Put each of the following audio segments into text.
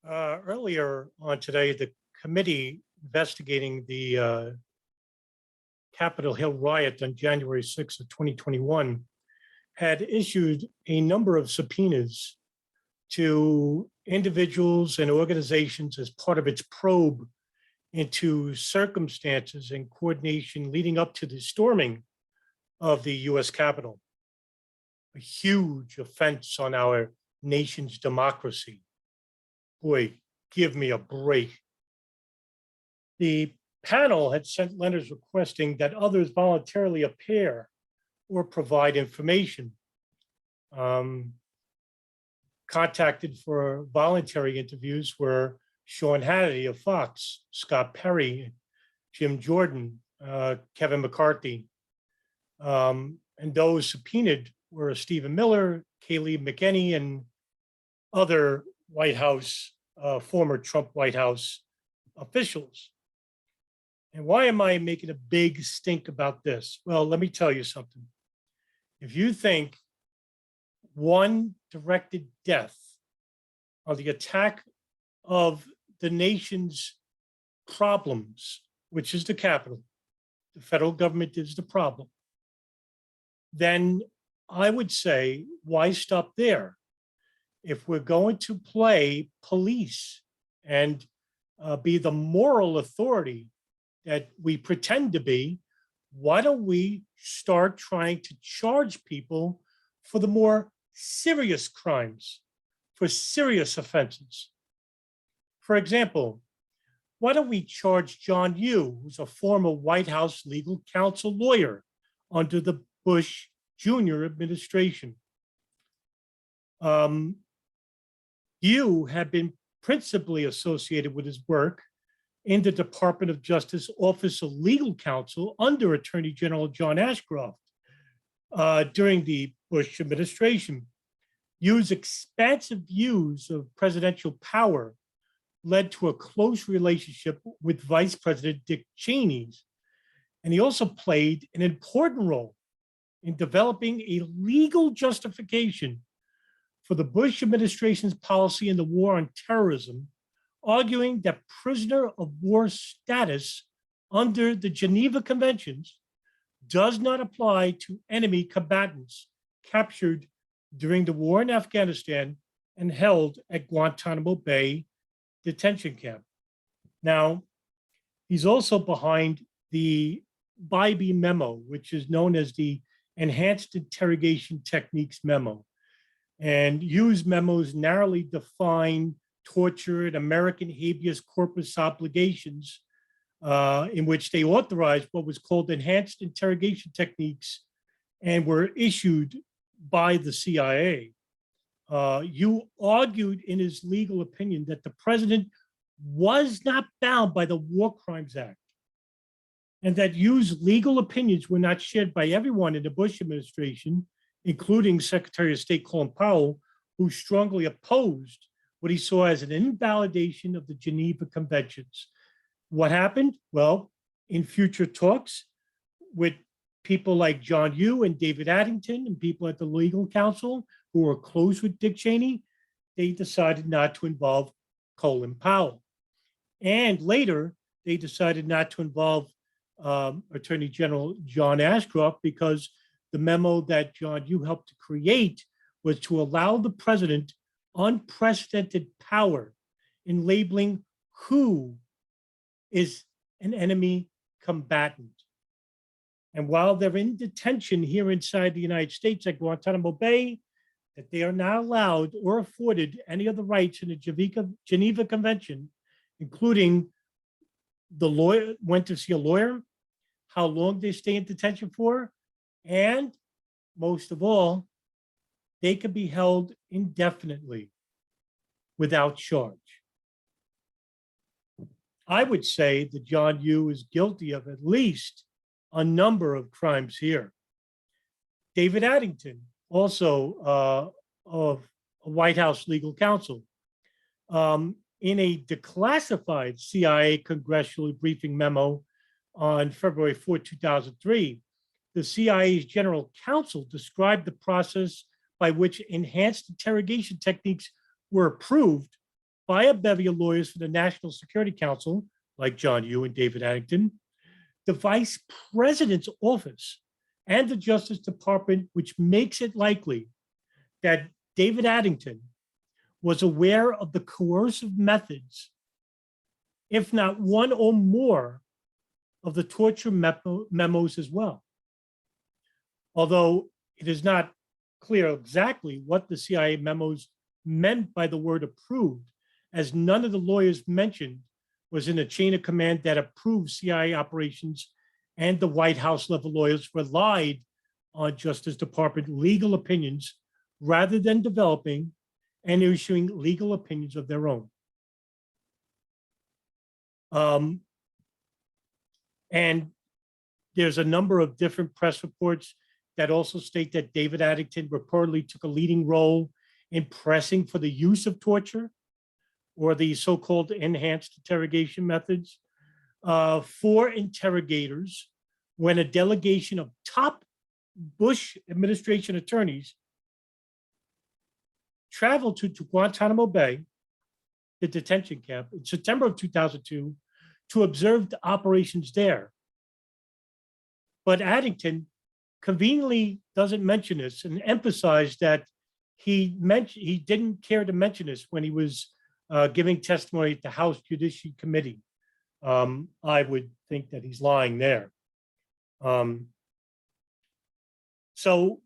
Earlier on today, the committee investigating the Capitol Hill riot on January 6th of 2021 had issued a number of subpoenas to individuals and organizations as part of its probe into circumstances and coordination leading up to the storming of the US Capitol. A huge offense on our nation's democracy. Boy, give me a break. The panel had sent letters requesting that others voluntarily appear or provide information. Contacted for voluntary interviews were Sean Hannity of Fox, Scott Perry, Jim Jordan, Kevin McCarthy. And those subpoenaed were Stephen Miller, Kayleigh McEnany, and other White House, former Trump White House officials. And why am I making a big stink about this? Well, let me tell you something. If you think one directed death or the attack of the nation's problems, which is the Capitol, the federal government is the problem, then I would say, why stop there? If we're going to play police and be the moral authority that we pretend to be, why don't we start trying to charge people for the more serious crimes, for serious offenses? For example, why don't we charge John Yoo, who's a former White House legal counsel lawyer under the Bush Jr. administration? You have been principally associated with his work in the Department of Justice Office of Legal Counsel under Attorney General John Ashcroft during the Bush administration. Yu's expansive views of presidential power led to a close relationship with Vice President Dick Cheney. And he also played an important role in developing a legal justification for the Bush administration's policy in the war on terrorism, arguing that prisoner of war status under the Geneva Conventions does not apply to enemy combatants captured during the war in Afghanistan and held at Guantanamo Bay detention camp. Now, he's also behind the Bybee memo, which is known as the Enhanced Interrogation Techniques memo. And Yu's memos narrowly define torture and American habeas corpus obligations in which they authorized what was called enhanced interrogation techniques and were issued by the CIA. Yu argued in his legal opinion that the president was not bound by the War Crimes Act and that Yu's legal opinions were not shared by everyone in the Bush administration, including Secretary of State Colin Powell, who strongly opposed what he saw as an invalidation of the Geneva Conventions. What happened? Well, in future talks with people like John Yoo and David Addington and people at the legal counsel who were close with Dick Cheney, they decided not to involve Colin Powell. And later, they decided not to involve Attorney General John Ashcroft because the memo that John Yoo helped to create was to allow the president unprecedented power in labeling who is an enemy combatant. And while they're in detention here inside the United States at Guantanamo Bay, that they are not allowed or afforded any of the rights in the Geneva Convention, including the lawyer, went to see a lawyer, how long they stay in detention for, and most of all, they could be held indefinitely without charge. I would say that John Yoo is guilty of at least a number of crimes here. David Addington, also of a White House legal counsel, in a declassified CIA congressional briefing memo on February 4, 2003, the CIA's general counsel described the process by which enhanced interrogation techniques were approved by a bevy of lawyers for the National Security Council, like John Yoo and David Addington, the vice president's office, and the Justice Department, which makes it likely that David Addington was aware of the coercive methods, if not one or more of the torture memos as well. Although it is not clear exactly what the CIA memos meant by the word approved, as none of the lawyers mentioned was in a chain of command that approved CIA operations, and the White House level lawyers relied on Justice Department legal opinions rather than developing and issuing legal opinions of their own. And there's a number of different press reports that also state that David Addington reportedly took a leading role in pressing for the use of torture or the so-called enhanced interrogation methods for interrogators when a delegation of top Bush administration attorneys traveled to Guantanamo Bay, the detention camp, in September of 2002 to observe the operations there. But Addington conveniently doesn't mention this and emphasized that he didn't care to mention this when he was giving testimony at the House Judiciary Committee. I would think that he's lying there. So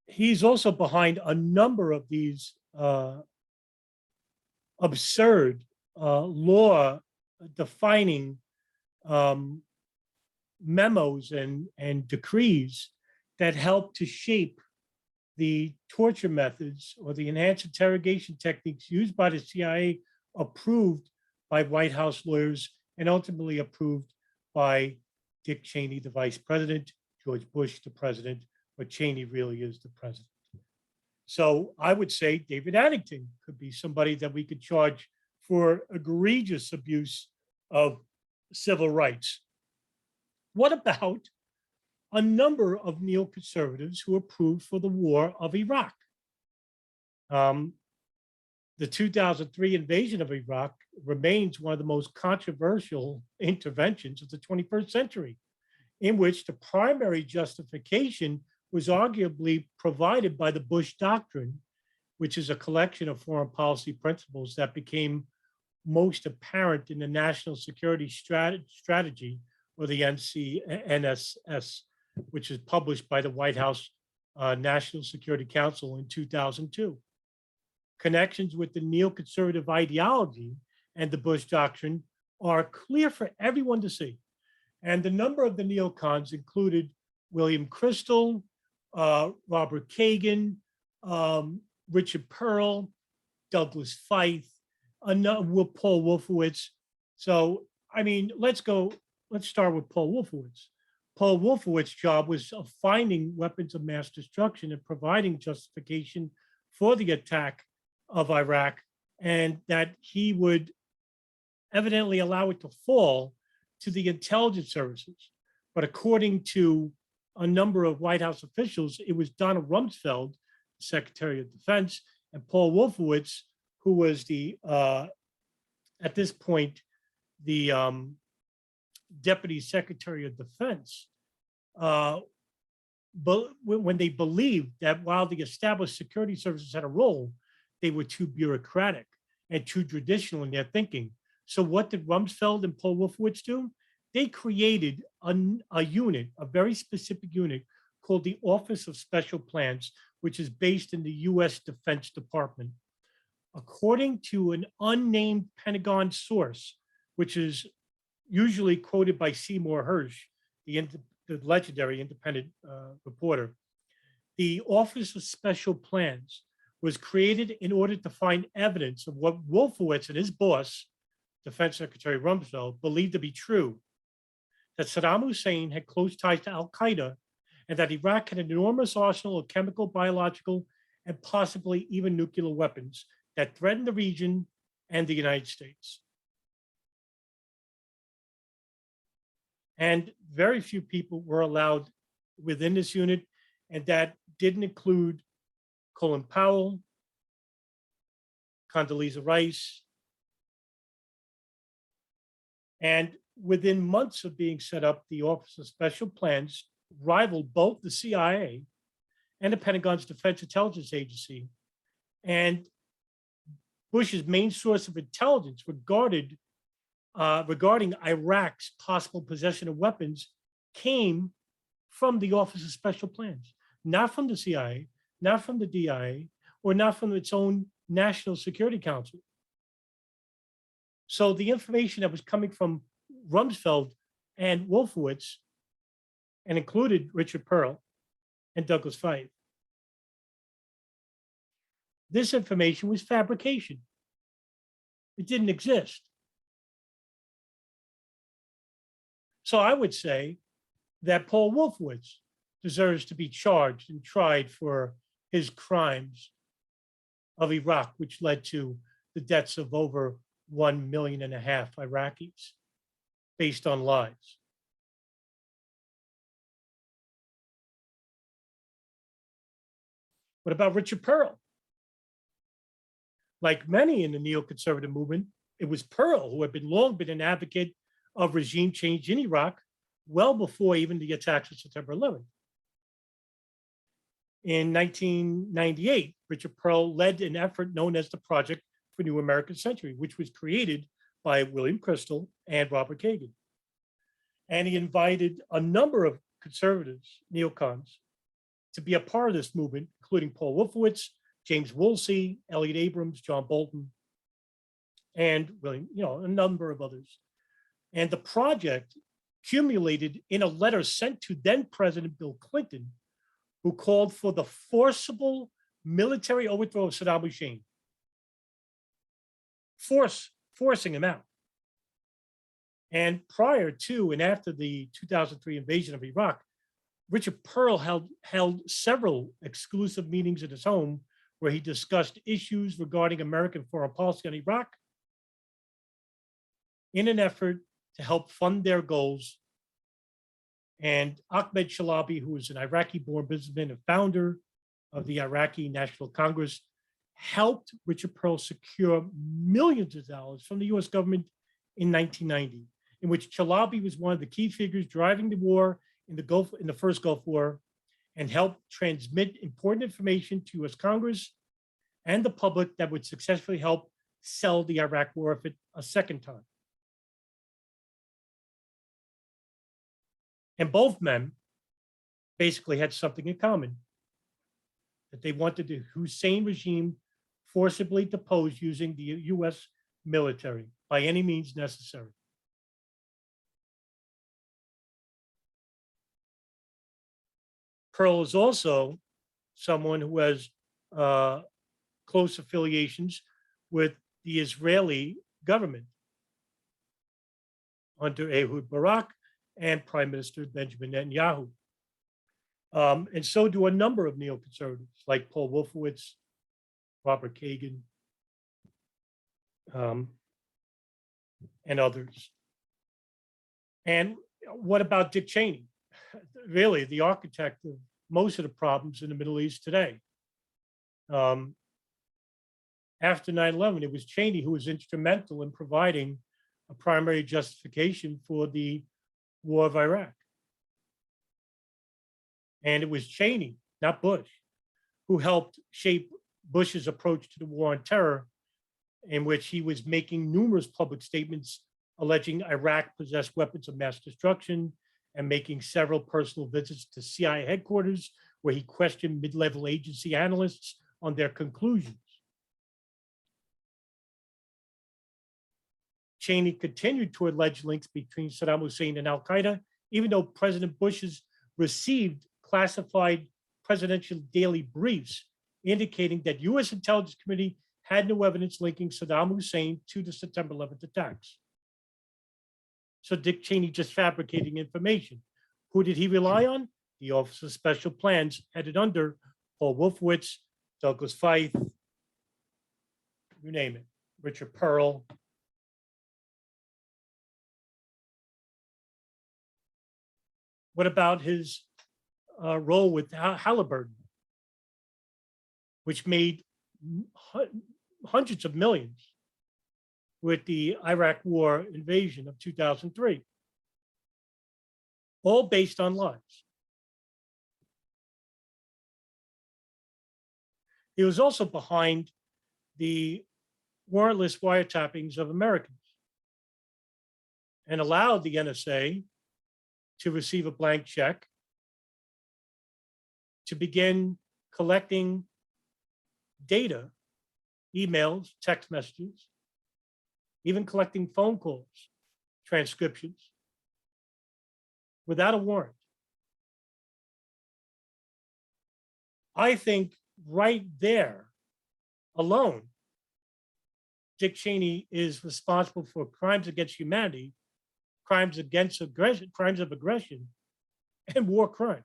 he's also behind a number of these absurd law defining memos and decrees that help to shape the torture methods or the enhanced interrogation techniques used by the CIA, approved by White House lawyers and ultimately approved by Dick Cheney, the vice president, George Bush, the president, but Cheney really is the president. So I would say David Addington could be somebody that we could charge for egregious abuse of civil rights. What about a number of neoconservatives who approved for the war of Iraq? The 2003 invasion of Iraq remains one of the most controversial interventions of the 21st century, in which the primary justification was arguably provided by the Bush Doctrine, which is a collection of foreign policy principles that became most apparent in the National Security Strategy, or the NSS, which is published by the White House National Security Council in 2002. Connections with the neoconservative ideology and the Bush Doctrine are clear for everyone to see. And the number of the neocons included William Kristol, Robert Kagan, Richard Perle, Douglas Feith, Paul Wolfowitz. So, I mean, let's start with Paul Wolfowitz. Paul Wolfowitz's job was of finding weapons of mass destruction and providing justification for the attack of Iraq, and that he would evidently allow it to fall to the intelligence services. But according to a number of White House officials, it was Donald Rumsfeld, Secretary of Defense, and Paul Wolfowitz, who was the, at this point, the Deputy Secretary of Defense, but when they believed that while the established security services had a role, they were too bureaucratic and too traditional in their thinking. So what did Rumsfeld and Paul Wolfowitz do? They created a unit, a very specific unit called the Office of Special Plans, which is based in the US Defense Department. According to an unnamed Pentagon source, which is usually quoted by Seymour Hersh, the legendary independent reporter, the Office of Special Plans was created in order to find evidence of what Wolfowitz and his boss, Defense Secretary Rumsfeld, believed to be true, that Saddam Hussein had close ties to al-Qaeda, and that Iraq had an enormous arsenal of chemical, biological, and possibly even nuclear weapons that threatened the region and the United States. And very few people were allowed within this unit, and that didn't include Colin Powell, Condoleezza Rice. And within months of being set up, the Office of Special Plans rivaled both the CIA and the Pentagon's Defense Intelligence Agency. And Bush's main source of intelligence regarding Iraq's possible possession of weapons came from the Office of Special Plans, not from the CIA, not from the DIA, or not from its own National Security Council. So the information that was coming from Rumsfeld and Wolfowitz, and included Richard Perle and Douglas Feith, this information was fabrication. It didn't exist. So I would say that Paul Wolfowitz deserves to be charged and tried for his crimes of Iraq, which led to the deaths of over 1.5 million Iraqis based on lies. What about Richard Perle? Like many in the neoconservative movement, it was Perle who had long been an advocate of regime change in Iraq, well before even the attacks of September 11th. In 1998, Richard Perle led an effort known as the Project for New American Century, which was created by William Kristol and Robert Kagan. And he invited a number of conservatives, neocons, to be a part of this movement, including Paul Wolfowitz, James Woolsey, Elliot Abrams, John Bolton, and William, a number of others. And the project accumulated in a letter sent to then President Bill Clinton, who called for the forcible military overthrow of Saddam Hussein, forcing him out. And prior to and after the 2003 invasion of Iraq, Richard Perle held several exclusive meetings at his home where he discussed issues regarding American foreign policy on Iraq in an effort to help fund their goals. And Ahmed Chalabi, who is an Iraqi-born businessman and founder of the Iraqi National Congress, helped Richard Perle secure millions of dollars from the US government in 1990, in which Chalabi was one of the key figures driving the war in the first Gulf War, and helped transmit important information to US Congress and the public that would successfully help sell the Iraq war effort a second time. And both men basically had something in common, that they wanted the Hussein regime forcibly deposed using the US military by any means necessary. Perle is also someone who has close affiliations with the Israeli government under Ehud Barak and Prime Minister Benjamin Netanyahu. And so do a number of neoconservatives like Paul Wolfowitz, Robert Kagan, and others. And what about Dick Cheney? Really the architect of most of the problems in the Middle East today. After 9/11, it was Cheney who was instrumental in providing a primary justification for the war of Iraq. And it was Cheney, not Bush, who helped shape Bush's approach to the war on terror, in which he was making numerous public statements alleging Iraq possessed weapons of mass destruction, and making several personal visits to CIA headquarters where he questioned mid-level agency analysts on their conclusions. Cheney continued to allege links between Saddam Hussein and al-Qaeda, even though President Bush's received classified presidential daily briefs indicating that US intelligence committee had no evidence linking Saddam Hussein to the September 11th attacks. So Dick Cheney just fabricating information. Who did he rely on? The Office of Special Plans, headed under Paul Wolfowitz, Douglas Feith, you name it, Richard Perle. What about his role with Halliburton, which made hundreds of millions with the Iraq war invasion of 2003, all based on lies. He was also behind the warrantless wiretappings of Americans and allowed the NSA to receive a blank check to begin collecting data, emails, text messages, even collecting phone calls, transcriptions, without a warrant. I think right there alone, Dick Cheney is responsible for crimes against humanity, crimes against aggression, crimes of aggression, and war crimes.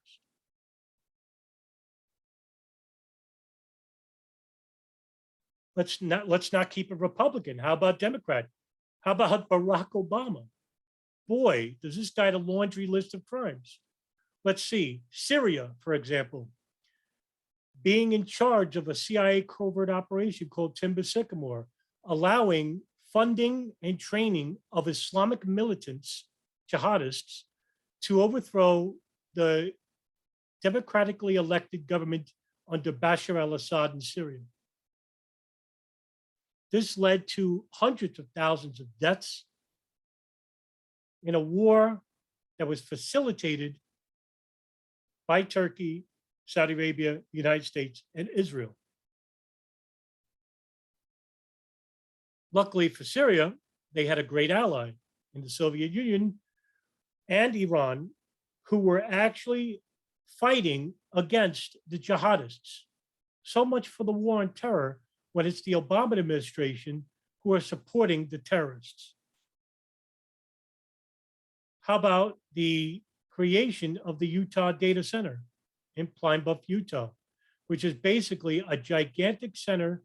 Let's not keep a Republican. How about Democrat? How about Barack Obama? Boy, does this guy have a laundry list of crimes. Let's see, Syria, for example, being in charge of a CIA covert operation called Timber Sycamore, allowing funding and training of Islamic militants, jihadists, to overthrow the democratically elected government under Bashar al-Assad in Syria. This led to hundreds of thousands of deaths in a war that was facilitated by Turkey, Saudi Arabia, the United States, and Israel. Luckily for Syria, they had a great ally in the Soviet Union and Iran, who were actually fighting against the jihadists. So much for the war on terror, when it's the Obama administration who are supporting the terrorists. How about the creation of the Utah Data Center in Pine Bluff, Utah, which is basically a gigantic center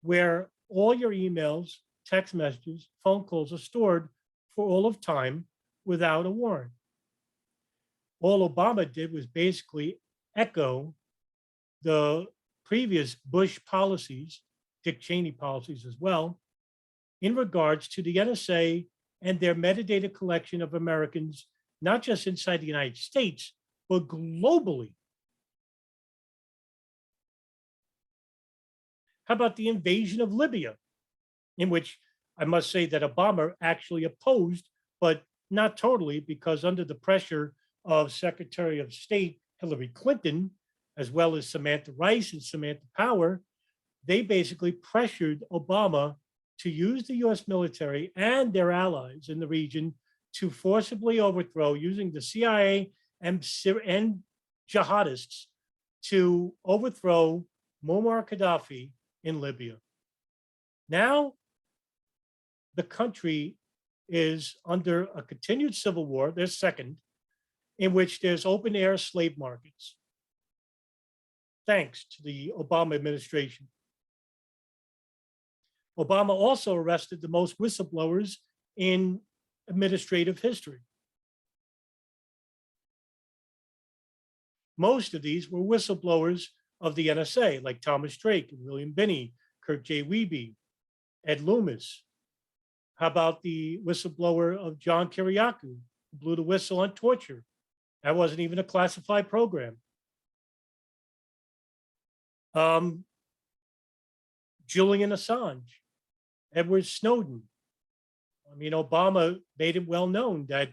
where all your emails, text messages, phone calls are stored for all of time without a warrant. All Obama did was basically echo the previous Bush policies, Dick Cheney policies as well, in regards to the NSA and their metadata collection of Americans, not just inside the United States, but globally. How about the invasion of Libya, in which I must say that Obama actually opposed, but not totally, because under the pressure of Secretary of State Hillary Clinton, as well as Samantha Rice and Samantha Power, they basically pressured Obama to use the US military and their allies in the region to forcibly overthrow, using the CIA and jihadists to overthrow Muammar Gaddafi in Libya. Now, the country is under a continued civil war, their second, in which there's open air slave markets, thanks to the Obama administration. Obama also arrested the most whistleblowers in administrative history. Most of these were whistleblowers of the NSA, like Thomas Drake and William Binney, Kirk J. Wiebe, Ed Loomis. How about the whistleblower of John Kiriakou, who blew the whistle on torture? That wasn't even a classified program. Julian Assange, Edward Snowden. I mean, Obama made it well known that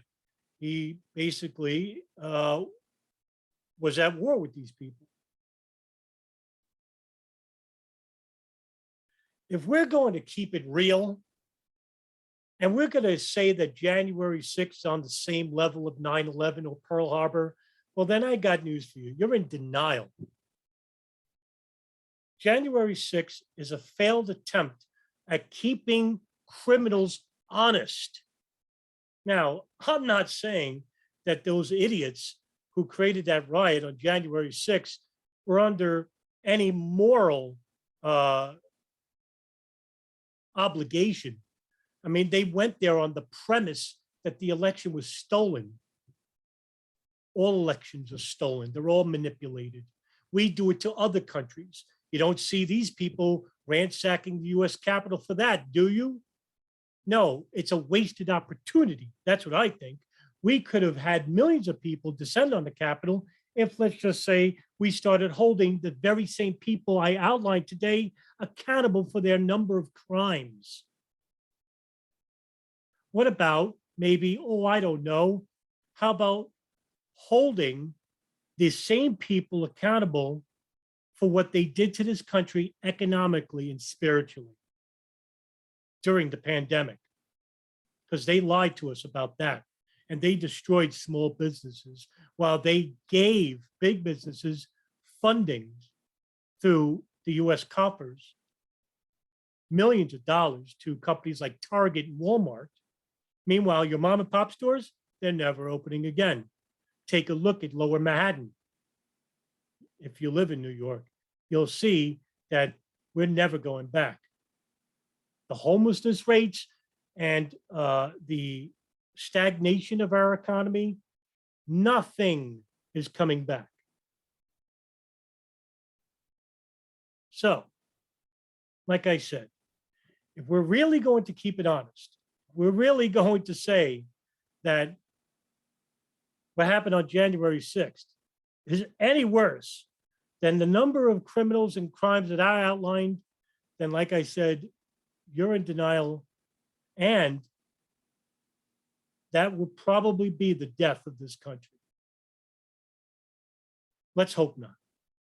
he basically was at war with these people. If we're going to keep it real, and we're going to say that January 6th is on the same level of 9/11 or Pearl Harbor, well, then I got news for you. You're in denial. January 6th is a failed attempt at keeping criminals honest. Now, I'm not saying that those idiots who created that riot on January 6th were under any moral obligation. I mean, they went there on the premise that the election was stolen. All elections are stolen. They're all manipulated. We do it to other countries. You don't see these people ransacking the US Capitol for that, do you? No, it's a wasted opportunity. That's what I think. We could have had millions of people descend on the Capitol if, let's just say, we started holding the very same people I outlined today accountable for their number of crimes. What about maybe, oh, I don't know, how about holding the same people accountable for what they did to this country economically and spiritually during the pandemic? Because they lied to us about that. And they destroyed small businesses while they gave big businesses funding through the US coffers, millions of dollars to companies like Target and Walmart. Meanwhile, your mom and pop stores, they're never opening again. Take a look at Lower Manhattan. If you live in New York, you'll see that we're never going back. The homelessness rates and the stagnation of our economy, nothing is coming back. So, like I said, if we're really going to keep it honest, we're really going to say that what happened on January 6th is any worse than the number of criminals and crimes that I outlined, then, like I said, you're in denial, and that will probably be the death of this country. Let's hope not.